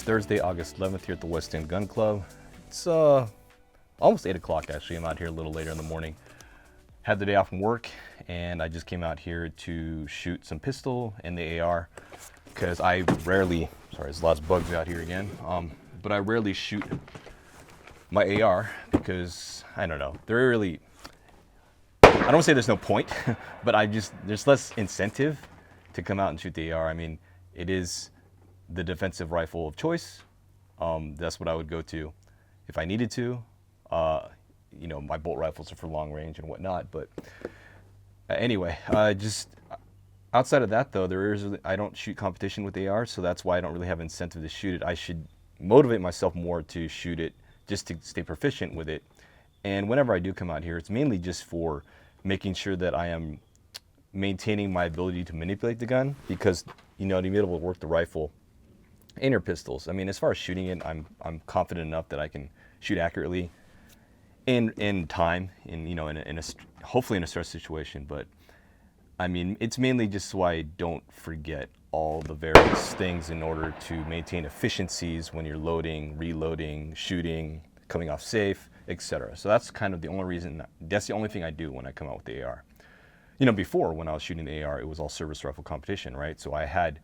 Thursday, August 11th here at the West End Gun Club. It's almost 8 o'clock actually. I'm out here a little later in the morning. Had the day off from work and I just came out here to shoot some pistol and the AR because I rarely, sorry, there's lots of bugs out here again, but I rarely shoot my AR because, I don't know, they're really, I don't want to say there's no point, but there's less incentive to come out and shoot the AR. I mean, it is the defensive rifle of choice. That's what I would go to if I needed to. You know, my bolt rifles are for long range and whatnot, but anyway, just outside of that though, I don't shoot competition with AR, so that's why I don't really have incentive to shoot it. I should motivate myself more to shoot it, just to stay proficient with it. And whenever I do come out here, it's mainly just for making sure that I am maintaining my ability to manipulate the gun, because, you know, to be able to work the rifle and your pistols. I mean, as far as shooting it, I'm confident enough that I can shoot accurately in time, hopefully in a stress situation. But I mean, it's mainly just so I don't forget all the various things in order to maintain efficiencies when you're loading, reloading, shooting, coming off safe, etc. So that's kind of the only reason, that's the only thing I do when I come out with the AR. You know, before when I was shooting the AR, it was all service rifle competition, right? So I had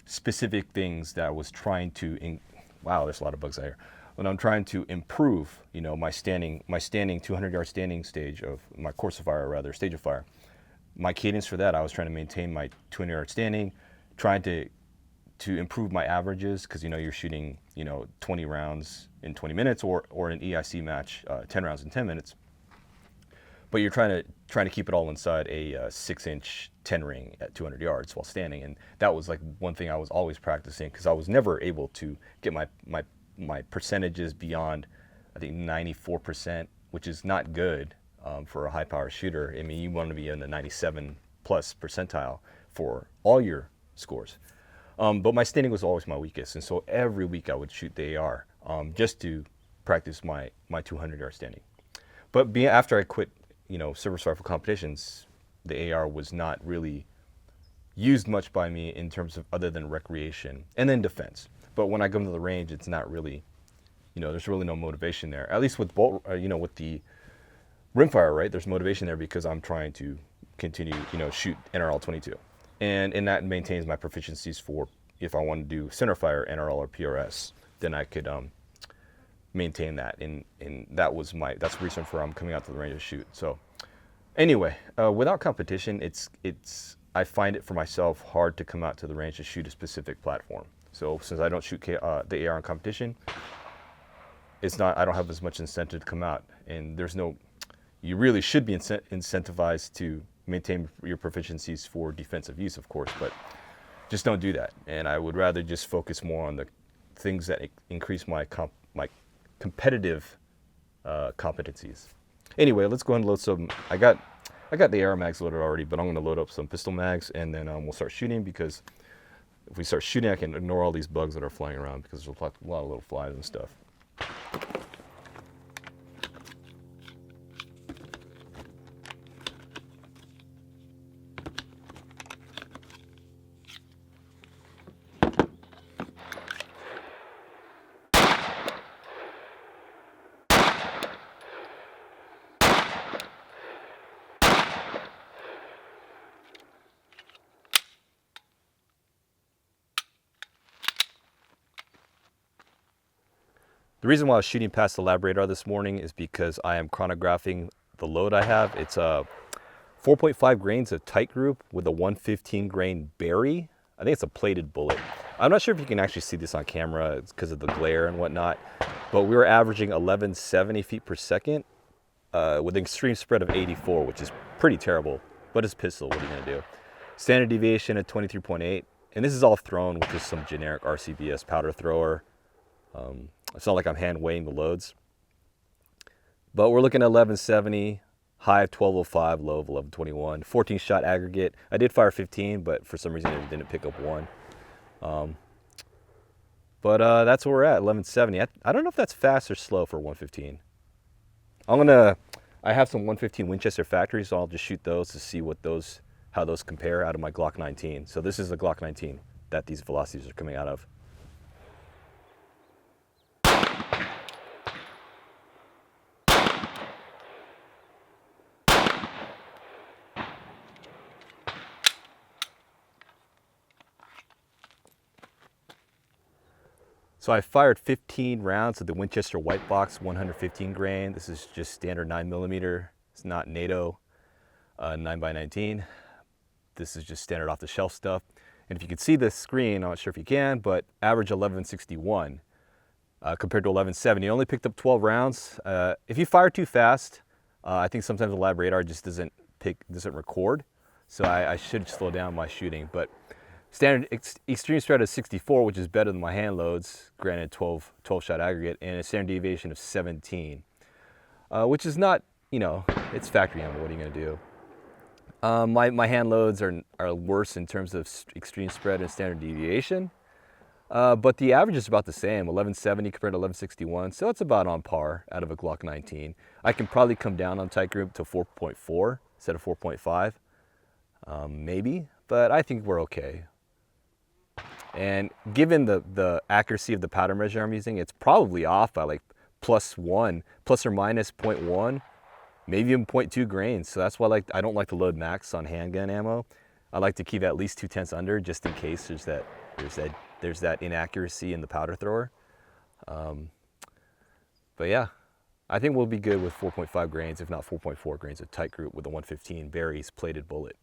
specific things that I was trying to, wow, there's a lot of bugs out here. When I'm trying to improve, you know, my standing 200-yard standing stage of my course of fire, rather, stage of fire. My cadence for that, I was trying to maintain my 200-yard standing, trying to improve my averages, because, you know, you're shooting, you know, 20 rounds in 20 minutes or an EIC match, 10 rounds in 10 minutes. But you're trying to keep it all inside a 6-inch 10 ring at 200 yards while standing, and that was like one thing I was always practicing, because I was never able to get my percentages beyond, I think, 94%, which is not good for a high power shooter. I mean, you want to be in the 97 plus percentile for all your scores. But my standing was always my weakest, and so every week I would shoot the AR just to practice my 200-yard standing. But after I quit, you know, service rifle competitions, the AR was not really used much by me in terms of other than recreation and then defense. But when I go to the range, it's not really, you know, there's really no motivation there. At least with bolt, you know, with the rimfire, right? There's motivation there because I'm trying to continue, you know, shoot NRL 22, and that maintains my proficiencies for if I want to do centerfire NRL or PRS, then I could maintain that, and that's the reason for I'm coming out to the range to shoot. So anyway, without competition, I find it for myself hard to come out to the range to shoot a specific platform. So since I don't shoot the AR in competition, I don't have as much incentive to come out, and you really should be incentivized to maintain your proficiencies for defensive use, of course, but just don't do that. And I would rather just focus more on the things that increase my competitive competencies. Anyway, let's go ahead and load some. I got the AR mags loaded already, but I'm going to load up some pistol mags, and then we'll start shooting, because if we start shooting, I can ignore all these bugs that are flying around, because there's a lot of little flies and stuff. The reason why I was shooting past the lab radar this morning is because I am chronographing the load I have. It's 4.5 grains of tight group with a 115 grain berry. I think it's a plated bullet. I'm not sure if you can actually see this on camera. It's because of the glare and whatnot, but we were averaging 1170 feet per second with an extreme spread of 84, which is pretty terrible, but it's pistol, what are you gonna do? Standard deviation at 23.8, and this is all thrown with just some generic RCBS powder thrower. It's not like I'm hand weighing the loads, but we're looking at 1170, high of 1205, low of 1121, 14 shot aggregate. I did fire 15, but for some reason it didn't pick up one. But that's where we're at, 1170. I don't know if that's fast or slow for 115. I have some 115 Winchester factories, so I'll just shoot those to see how those compare out of my Glock 19. So this is the Glock 19 that these velocities are coming out of. So I fired 15 rounds of the Winchester White Box 115 grain. This is just standard 9mm. It's not NATO 9x19. This is just standard off the shelf stuff. And if you can see the screen, I'm not sure if you can, but average 1161 compared to 1170. I only picked up 12 rounds. If you fire too fast, I think sometimes the lab radar just doesn't record. So I should slow down my shooting. But standard extreme spread is 64, which is better than my hand loads, granted 12 shot aggregate, and a standard deviation of 17, which is not, you know, it's factory ammo. What are you going to do? My hand loads are worse in terms of extreme spread and standard deviation, but the average is about the same, 1170 compared to 1161, so it's about on par out of a Glock 19. I can probably come down on tight group to 4.4 instead of 4.5, maybe, but I think we're okay. And given the accuracy of the powder measure I'm using, it's probably off by like plus or minus 0.1. Maybe even 0.2 grains. So that's why I don't like to load max on handgun ammo. I like to keep at least 2/10 under, just in case there's that inaccuracy in the powder thrower. But yeah, I think we'll be good with 4.5 grains, if not 4.4 grains of tight group with a 115 Barry's plated bullet.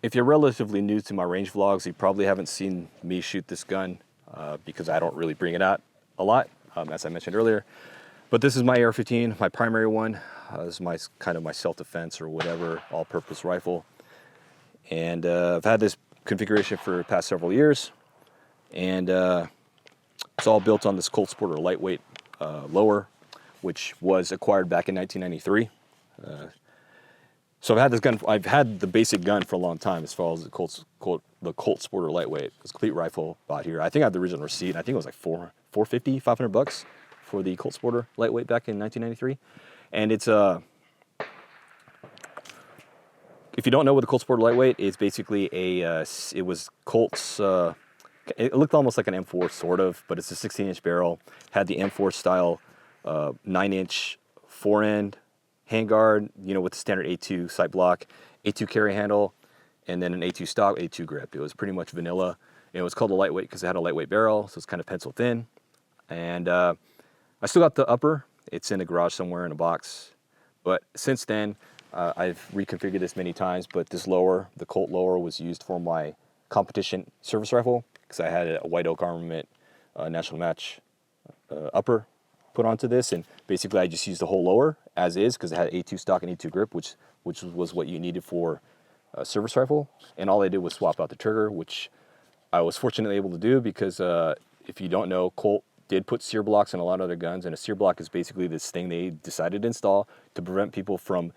If you're relatively new to my range vlogs, you probably haven't seen me shoot this gun because I don't really bring it out a lot, as I mentioned earlier. But this is my AR-15, my primary one. This is my kind of my self-defense or whatever, all-purpose rifle. And I've had this configuration for the past several years. And it's all built on this Colt Sporter lightweight lower, which was acquired back in 1993. So I've had this gun. I've had the basic gun for a long time, as far as the Colt Sporter lightweight. It's a complete rifle bought here. I think I have the original receipt. I think it was like $450, $500 for the Colt Sporter lightweight back in 1993. And it's if you don't know what the Colt Sporter lightweight is, basically it was Colt's. It looked almost like an M4 sort of, but it's a 16-inch barrel. Had the M4 style 9-inch fore-end handguard, you know, with the standard A2 sight block, A2 carry handle, and then an A2 stock, A2 grip. It was pretty much vanilla. It was called a lightweight because it had a lightweight barrel, so it's kind of pencil thin. And I still got the upper. It's in the garage somewhere in a box. But since then, I've reconfigured this many times, but this lower, the Colt lower, was used for my competition service rifle because I had a White Oak Armament national match upper put onto this, and basically I just used the whole lower as is because it had A2 stock and A2 grip, which was what you needed for a service rifle. And all I did was swap out the trigger, which I was fortunately able to do because if you don't know, Colt did put sear blocks in a lot of other guns, and a sear block is basically this thing they decided to install to prevent people from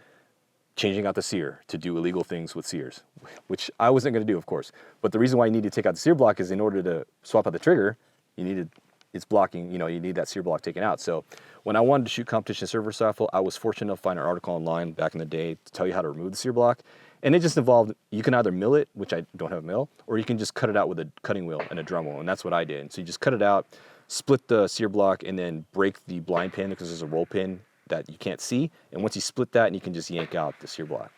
changing out the sear to do illegal things with sears, which I wasn't going to do, of course. But the reason why you need to take out the sear block is in order to swap out the trigger, it's blocking, you need that sear block taken out. So when I wanted to shoot competition service rifle, I was fortunate enough to find an article online back in the day to tell you how to remove the sear block. And it just involved, you can either mill it, which I don't have a mill, or you can just cut it out with a cutting wheel and a Dremel, and that's what I did. And so you just cut it out, split the sear block, and then break the blind pin, because there's a roll pin that you can't see. And once you split that, and you can just yank out the sear block.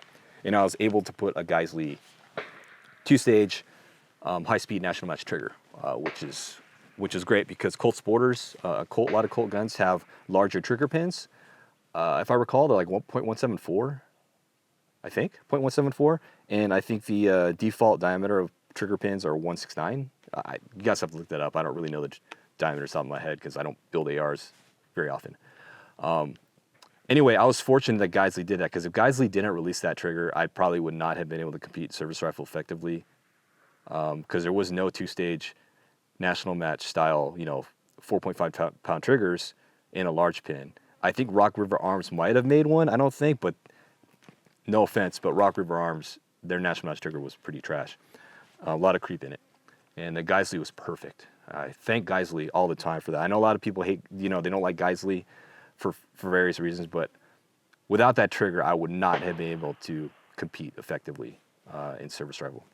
And I was able to put a Geisley 2-stage high-speed national match trigger, which is great because Colt Sporters, a lot of Colt guns have larger trigger pins. If I recall, they're like 1.174. I think 0.174, and I think the default diameter of trigger pins are 169. You guys have to look that up. I don't really know the diameter off the top of my head because I don't build ARs very often. Anyway, I was fortunate that Geisley did that, because if Geisley didn't release that trigger, I probably would not have been able to compete service rifle effectively, because there was no 2-stage national match style, 4.5 pound triggers in a large pin. I think Rock River Arms might have made one. I don't think, but no offense, but Rock River Arms, their national match trigger was pretty trash. A lot of creep in it. And the Geisley was perfect. I thank Geisley all the time for that. I know a lot of people hate, they don't like Geisley for various reasons, but without that trigger, I would not have been able to compete effectively in service rifle.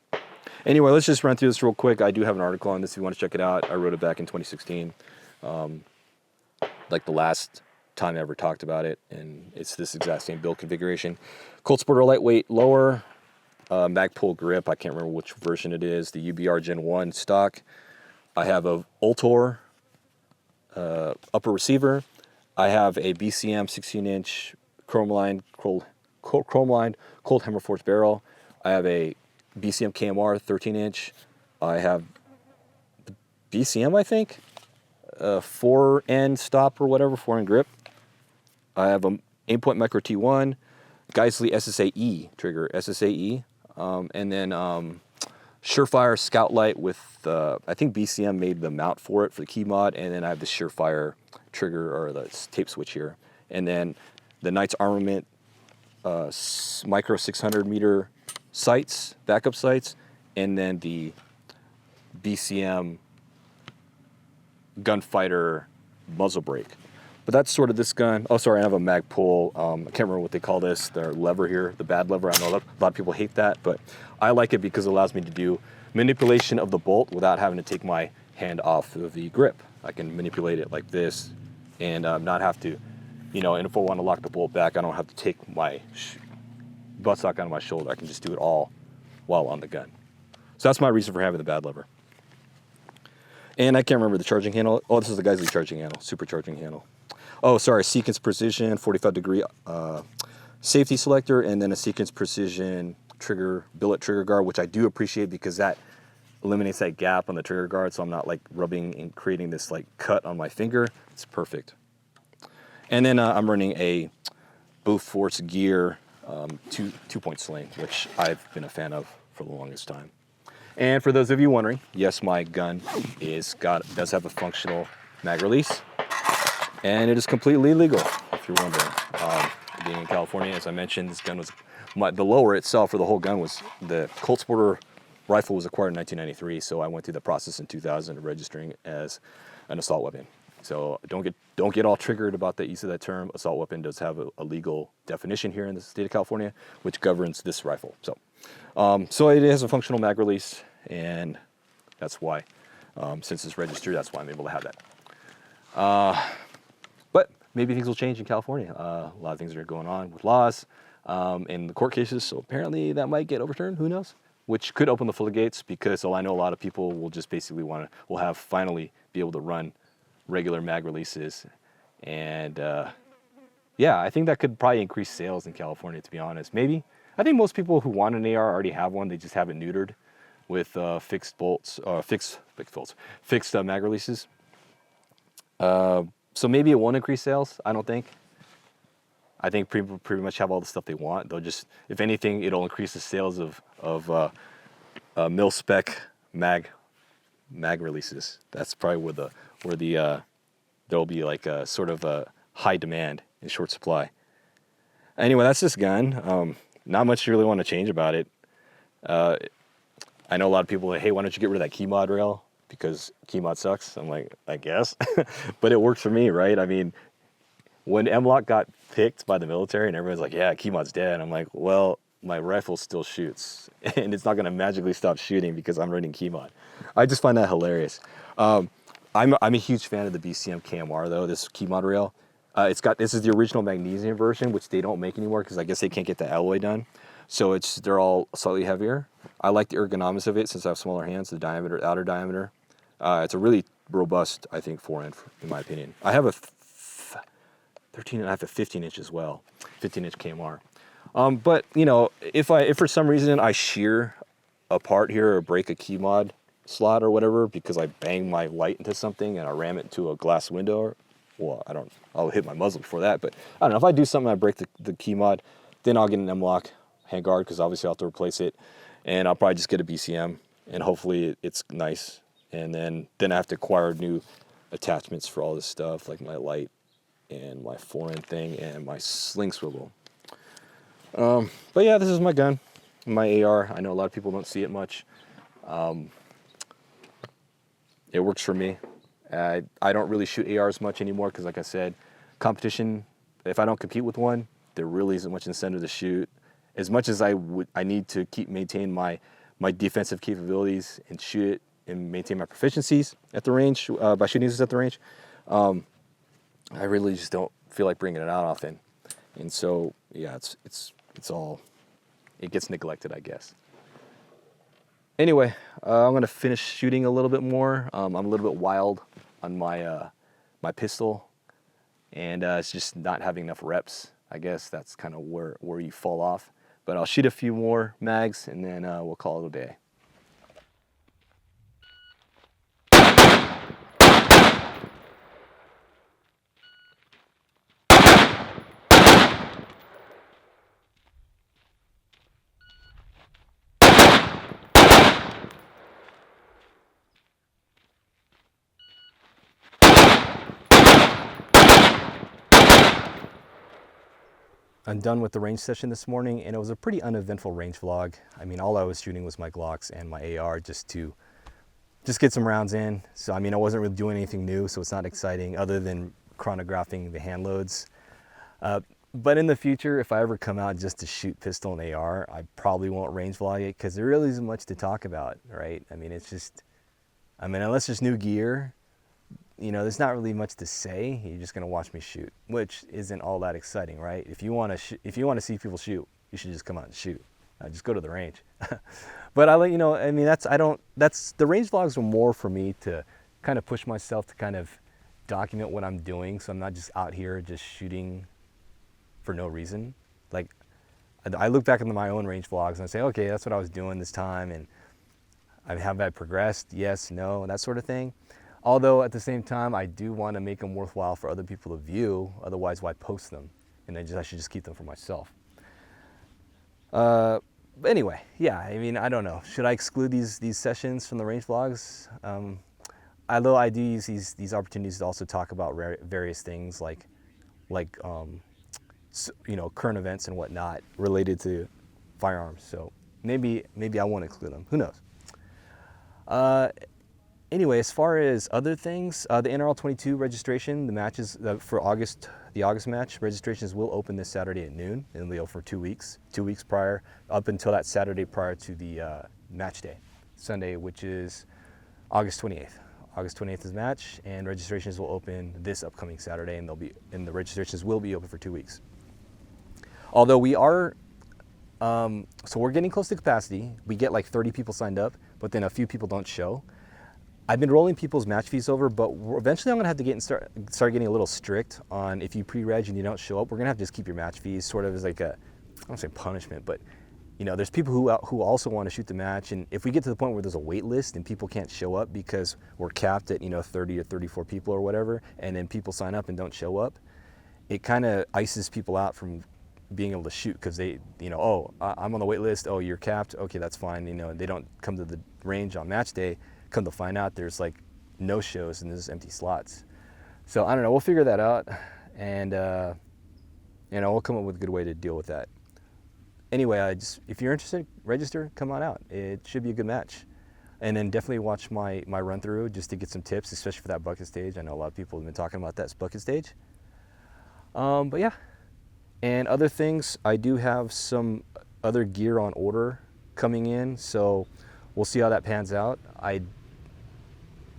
Anyway, let's just run through this real quick. I do have an article on this if you want to check it out. I wrote it back in 2016, like the last time I ever talked about it, and it's this exact same build configuration. Colt Sporter lightweight lower, mag pull grip. I can't remember which version it is. The UBR Gen 1 stock. I have a Ultor upper receiver. I have a BCM 16-inch chrome-lined Colt Hammer Forged barrel. I have a BCM KMR 13-inch. I have the BCM, I think, 4N stop or whatever, 4N grip. I have a Aimpoint Micro T1, Geisley SSAE trigger, SSAE, and then Surefire Scout Light with, I think BCM made the mount for it for the key mod, and then I have the Surefire trigger, or the tape switch here, and then the Knights Armament micro 600 meter sights, backup sights, and then the BCM Gunfighter muzzle brake. But that's sort of this gun. Oh, sorry, I have a mag pull. I can't remember what they call this. Their lever here, the bad lever. I know a lot of people hate that, but I like it because it allows me to do manipulation of the bolt without having to take my hand off of the grip. I can manipulate it like this and not have to, and if I want to lock the bolt back, I don't have to take my buttstock out of my shoulder. I can just do it all while on the gun. So that's my reason for having the bad lever. And I can't remember the charging handle. Oh, this is the Geisley charging handle, supercharging handle. Oh, sorry, Sequence Precision 45-degree safety selector, and then a Sequence Precision billet trigger guard, which I do appreciate because that eliminates that gap on the trigger guard, so I'm not like rubbing and creating this like cut on my finger. It's perfect. And then I'm running a Bofors Gear two-point sling, which I've been a fan of for the longest time. And for those of you wondering, yes, my gun does have a functional mag release, and it is completely legal, if you're wondering. Being in California, as I mentioned, this gun was, the lower itself for the whole gun was, the Colt Sporter rifle was acquired in 1993, so I went through the process in 2000 of registering it as an assault weapon. So don't get all triggered about the use of that term. Assault weapon does have a legal definition here in the state of California, which governs this rifle. So it has a functional mag release, and that's why, since it's registered, that's why I'm able to have that. But maybe things will change in California. A lot of things are going on with laws and the court cases, so apparently that might get overturned, who knows? Which could open the floodgates, because I know a lot of people will just basically will have finally be able to run regular mag releases. And yeah, I think that could probably increase sales in California, to be honest. Maybe. I think most people who want an AR already have one. They just have it neutered with fixed mag releases. So maybe it won't increase sales. I don't think. I think people pretty much have all the stuff they want. They'll just, if anything, it'll increase the sales of mil spec mag releases. That's probably where there'll be like a sort of a high demand in short supply. Anyway, that's this gun. not much you really want to change about it. I know a lot of people are like, hey, why don't you get rid of that key mod rail? Because key mod sucks. I'm like, I guess. But it works for me, right? I mean, when M-Lock got picked by the military and everyone's like, yeah, key mod's dead. I'm like, well, my rifle still shoots. And it's not going to magically stop shooting because I'm running key mod. I just find that hilarious. I'm a huge fan of the BCM KMR, though, this key mod rail. This is the original magnesium version, which they don't make anymore because I guess they can't get the alloy done. So they're all slightly heavier. I like the ergonomics of it since I have smaller hands, the diameter, outer diameter. It's a really robust, I think, forend, in my opinion. I have a 13 and I have a 15 inch as well, 15 inch KMR. But you know, if for some reason I shear a part here or break a key mod slot or whatever because I bang my light into something and I ram it into a glass window, I'll hit my muzzle before that. But I don't know, if I do something and I break the key mod, then I'll get an M-Lock handguard because obviously I'll have to replace it, and I'll probably just get a BCM and hopefully it's nice. And then I have to acquire new attachments for all this stuff, like my light and my forend thing and my sling swivel. But yeah, this is my gun, my AR. I know a lot of people don't see it much. It works for me. I don't really shoot ARs much anymore because, like I said, competition, if I don't compete with one, there really isn't much incentive to shoot. As much as I need to maintain my defensive capabilities and shoot it and maintain my proficiencies at the range by shooting this at the range, I really just don't feel like bringing it out often. And so, yeah, it gets neglected, I guess. Anyway, I'm gonna finish shooting a little bit more. I'm a little bit wild on my my pistol, and it's just not having enough reps. I guess that's kind of where you fall off. But I'll shoot a few more mags, and then we'll call it a day. I'm done with the range session this morning, and it was a pretty uneventful range vlog. I mean, all I was shooting was my Glocks and my AR just get some rounds in. So, I mean, I wasn't really doing anything new, so it's not exciting other than chronographing the Handloads. But in the future, if I ever come out just to shoot pistol and AR, I probably won't range vlog it because there really isn't much to talk about, right? I mean, unless there's new gear, you know, there's not really much to say. You're just gonna watch me shoot, which isn't all that exciting, right? If you want to see people shoot, you should just come out and shoot. Just go to the range. But I let you know. I mean, the range vlogs are more for me to kind of push myself to kind of document what I'm doing, so I'm not just out here just shooting for no reason. Like, I look back into my own range vlogs and I say, okay, that's what I was doing this time, and have I progressed? Yes, no, that sort of thing. Although at the same time, I do want to make them worthwhile for other people to view. Otherwise, why post them? And I should just keep them for myself. But anyway, yeah. I mean, I don't know. Should I exclude these sessions from the range vlogs? Although I do use these opportunities to also talk about various things like you know, current events and whatnot related to firearms. So maybe I won't exclude them. Who knows? Anyway, as far as other things, the NRL 22 registration, the matches for the August match, registrations will open this Saturday at noon, and they'll for 2 weeks, 2 weeks prior, up until that Saturday prior to the match day, Sunday, which is August 28th. August 28th is match, and registrations will open this upcoming Saturday, and the registrations will be open for 2 weeks. Although we are, so we're getting close to capacity. We get like 30 people signed up, but then a few people don't show. I've been rolling people's match fees over, but eventually I'm gonna have to start getting a little strict on if you pre-reg and you don't show up, we're gonna have to just keep your match fees sort of as like I don't say punishment, but you know, there's people who also want to shoot the match, and if we get to the point where there's a wait list and people can't show up because we're capped at, you know, 30 or 34 people or whatever, and then people sign up and don't show up, it kind of ices people out from being able to shoot because they, you know, oh, I'm on the wait list, oh, you're capped, okay, that's fine, you know, and they don't come to the range on match day. Come to find out there's like no shows and there's empty slots. So I don't know, we'll figure that out, and you know, we'll come up with a good way to deal with that. anyway, if you're interested, register, come on out. It should be a good match. And then definitely watch my run through just to get some tips, especially for that bucket stage. I know a lot of people have been talking about that bucket stage. But yeah, and other things, I do have some other gear on order coming in, so we'll see how that pans out.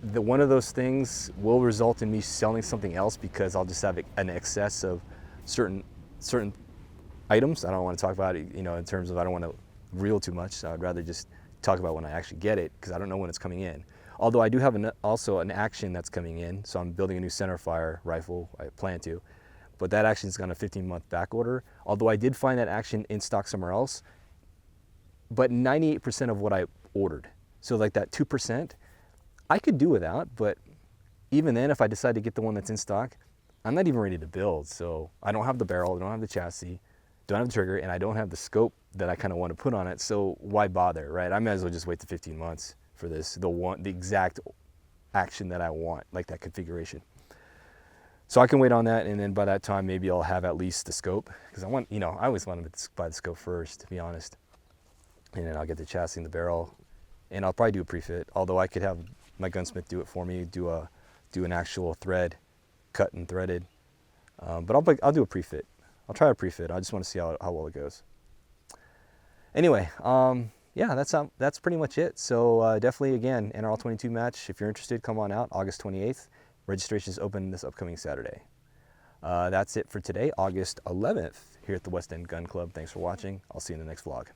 One of those things will result in me selling something else because I'll just have an excess of certain items. I don't want to talk about it, in terms of I don't want to reel too much, so I'd rather just talk about when I actually get it because I don't know when it's coming in. Although I do have also an action that's coming in, so I'm building a new centerfire rifle, I plan to, but that action's got a 15-month back order. Although I did find that action in stock somewhere else, but 98% of what I ordered. So like that 2%, I could do without, but even then, if I decide to get the one that's in stock, I'm not even ready to build. So I don't have the barrel, I don't have the chassis, don't have the trigger, and I don't have the scope that I kind of want to put on it. So why bother, right? I might as well just wait the 15 months for this, the exact action that I want, like that configuration. So I can wait on that, and then by that time, maybe I'll have at least the scope, because I always want to buy the scope first, to be honest. And then I'll get the chassis and the barrel, and I'll probably do a pre-fit, although I could have my gunsmith do it for me, do an actual thread, cut and threaded. But I'll do a pre-fit. I'll try a pre-fit. I just want to see how well it goes. Anyway, yeah, that's pretty much it. So definitely, again, NRL22 match. If you're interested, come on out, August 28th. Registration is open this upcoming Saturday. That's it for today, August 11th, here at the West End Gun Club. Thanks for watching. I'll see you in the next vlog.